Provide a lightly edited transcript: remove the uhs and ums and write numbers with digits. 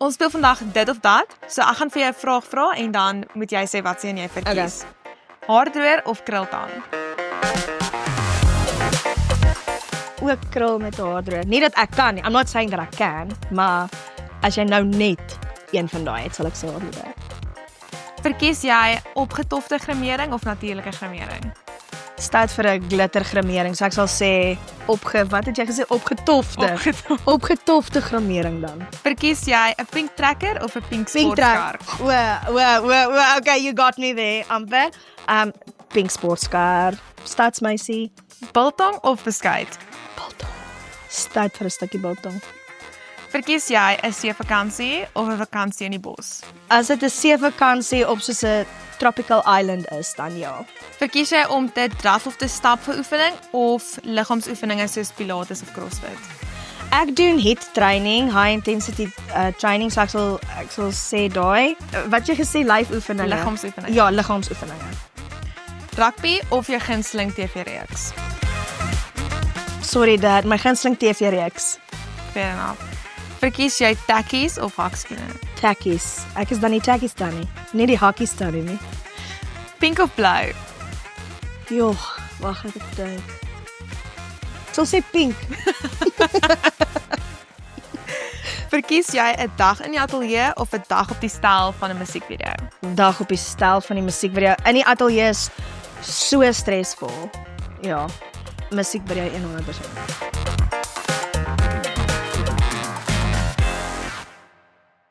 Ons speel vandag dit of dat. So ek gaan vir jou 'n vraag vra en dan moet jy sê wat jy verkies. Haardroër of krultang? Ook krul met 'n haardroër. Nie dat ek kan nie. I'm not saying that I can, maar as jy nou net een van daai het, sal ek sê haardroër. Verkies jy opgetofte grimering of natuurlike grimering? Staat vir 'n glitter grimering, so ek sal sê wat het jy gesê? Opgetofte. Opgetofte grimering dan. Verkies jy 'n pink trekker of 'n pink sportkar? Okay, you got me there, Amber. Pink sportkar, stadsmeisie. Biltong of beskuit? Biltong. Staat vir 'n stukkie biltong. Verkies jy 'n seevakansie of 'n vakansie in die bos? As dit 'n seevakansie op soos 'n tropical island is, dan ja. Verkies jy om te draf of te stap vir oefening of liggaamsoefeninge soos pilates of crossfit? Ek doen HIIT training, high intensity training, so ek sal sê daai. Wat jy gesê, lyfoefeninge. Liggaamsoefeninge. Ja, liggaamsoefeninge. Rugby of jou gunsteling TV-reeks? Sorry dad, my gunsteling TV-reeks. Fair enough. Verkies jy takkies of hakskoene? Takkies. Ek is dan nie takkies dan nie. Nie die hakkies dan nie. Pink of blou? Joh, wag ek dink. Ek sal sê pink. Verkies jy 'n dag in die ateljee of 'n dag op die stel van 'n musiekvideo? Dag op die stel van die musiekvideo. In die ateljee is so stresvol. Ja, musiekvideo 100%.